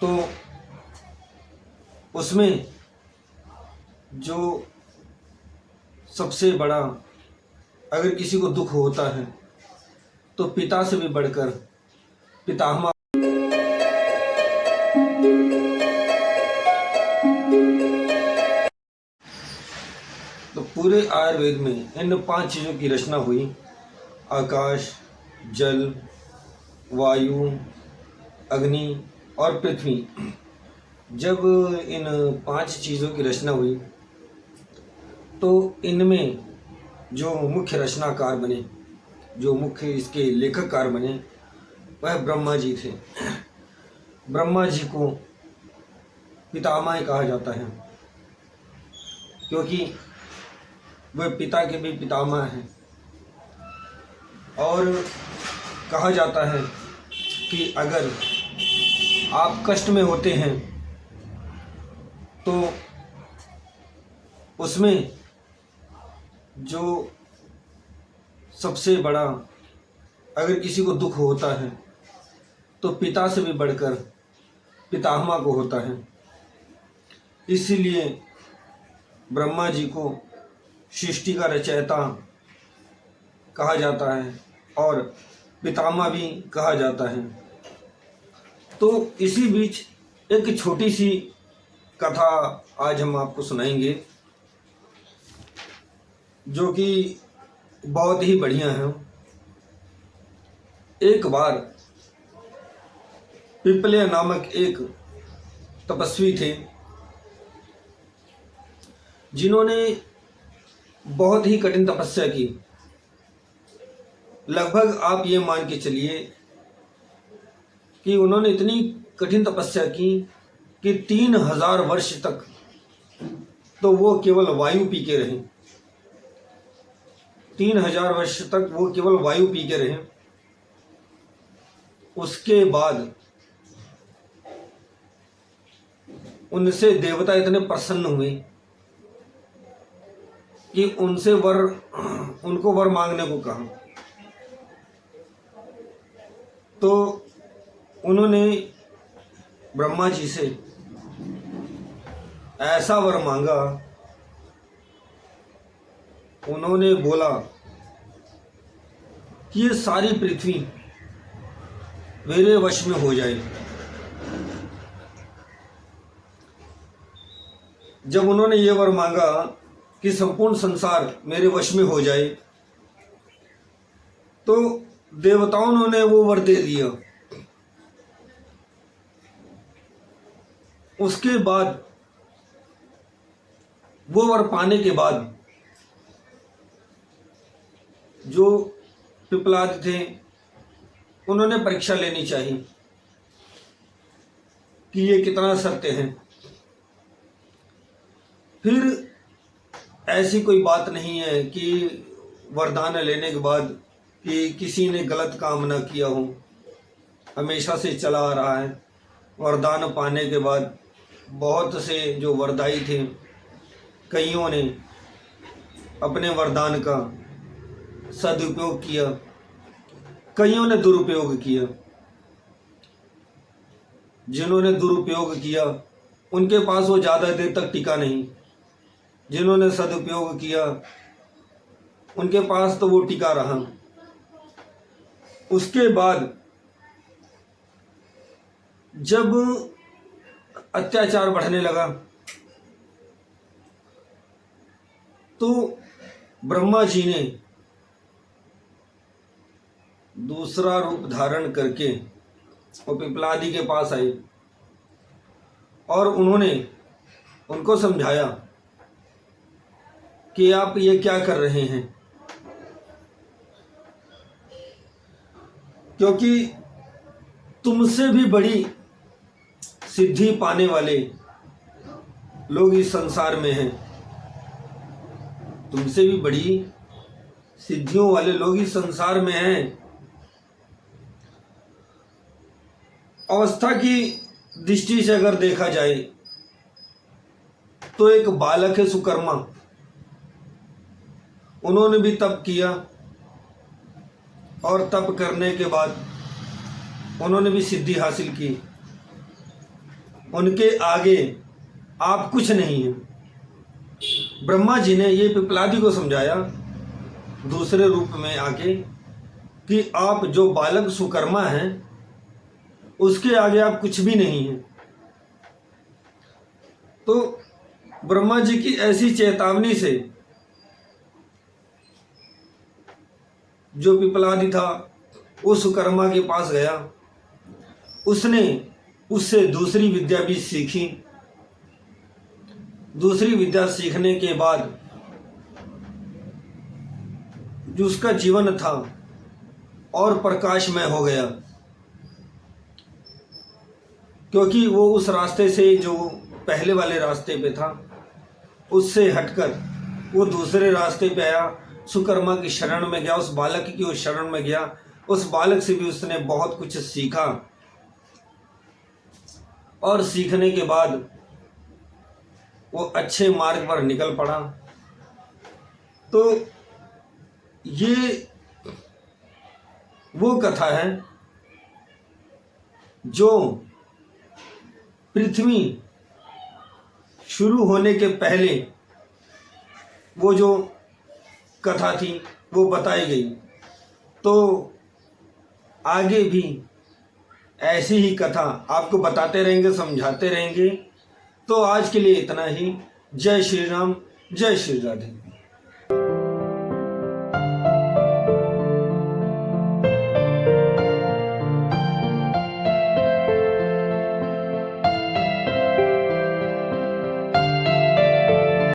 तो उसमें जो सबसे बड़ा, अगर किसी को दुख होता है तो पिता से भी बढ़कर पितामह। तो पूरे आयुर्वेद में इन 5 चीज़ों की रचना हुई। आकाश, जल, वायु, अग्नि और पृथ्वी। जब इन 5 चीज़ों की रचना हुई तो इनमें जो मुख्य रचनाकार बने, जो मुख्य इसके लेखककार बने, वह ब्रह्मा जी थे। ब्रह्मा जी को पितामह कहा जाता है क्योंकि वह पिता के भी पितामह हैं। और कहा जाता है कि अगर आप कष्ट में होते हैं तो उसमें जो सबसे बड़ा, अगर किसी को दुख होता है तो पिता से भी बढ़कर पितामह को होता है। इसीलिए ब्रह्मा जी को सृष्टि का रचयिता कहा जाता है और पितामह भी कहा जाता है। तो इसी बीच एक छोटी सी कथा आज हम आपको सुनाएंगे जो कि बहुत ही बढ़िया है। एक बार पिपले नामक एक तपस्वी थे जिन्होंने बहुत ही कठिन तपस्या की। लगभग आप ये मान के चलिए कि उन्होंने इतनी कठिन तपस्या की कि 3000 वर्ष तक तो वो केवल वायु पी के रहे। 3000 वर्ष तक वो केवल वायु पी के रहे। उसके बाद उनसे देवता इतने प्रसन्न हुए कि उनको वर मांगने को कहा। तो उन्होंने ब्रह्मा जी से ऐसा वर मांगा, उन्होंने बोला कि ये सारी पृथ्वी मेरे वश में हो जाए। जब उन्होंने ये वर मांगा कि संपूर्ण संसार मेरे वश में हो जाए तो देवताओं ने वो वर दे दिया। उसके बाद वो वर पाने के बाद जो पिपलाद थे उन्होंने परीक्षा लेनी चाहिए कि ये कितना सत्य है। फिर ऐसी कोई बात नहीं है कि वरदान लेने के बाद कि किसी ने गलत काम ना किया हो, हमेशा से चला आ रहा है। वरदान पाने के बाद बहुत से जो वरदाई थे, कईयों ने अपने वरदान का सदुपयोग किया, कईयों ने दुरुपयोग किया। जिन्होंने दुरुपयोग किया उनके पास वो ज़्यादा देर तक टिका नहीं। जिन्होंने सदुपयोग किया उनके पास तो वो टिका रहा। उसके बाद जब अत्याचार बढ़ने लगा तो ब्रह्मा जी ने दूसरा रूप धारण करके वो पिपलादी के पास आए और उन्होंने उनको समझाया कि आप ये क्या कर रहे हैं, क्योंकि तुमसे भी बड़ी सिद्धि पाने वाले लोग इस संसार में हैं। तुमसे भी बड़ी सिद्धियों वाले लोग इस संसार में हैं। अवस्था की दृष्टि से अगर देखा जाए तो एक बालक है सुकर्मा, उन्होंने भी तप किया और तप करने के बाद उन्होंने भी सिद्धि हासिल की। उनके आगे आप कुछ नहीं हैं। ब्रह्मा जी ने ये पिपलादी को समझाया दूसरे रूप में आके कि आप जो बालक सुकर्मा हैं उसके आगे आप कुछ भी नहीं हैं। तो ब्रह्मा जी की ऐसी चेतावनी से जो पिपलादी था वो सुकर्मा के पास गया। उसने उससे दूसरी विद्या भी सीखी। दूसरी विद्या सीखने के बाद जो उसका जीवन था और प्रकाशमय हो गया, क्योंकि वो उस रास्ते से जो पहले वाले रास्ते पे था उससे हटकर वो दूसरे रास्ते पे आया, सुकर्मा की शरण में गया, उस बालक की उस शरण में गया। उस बालक से भी उसने बहुत कुछ सीखा और सीखने के बाद वो अच्छे मार्ग पर निकल पड़ा। तो ये वो कथा है जो पृथ्वी शुरू होने के पहले वो जो कथा थी वो बताई गई। तो आगे भी ऐसी ही कथा आपको बताते रहेंगे, समझाते रहेंगे। तो आज के लिए इतना ही। जय श्री राम, जय श्री राधे।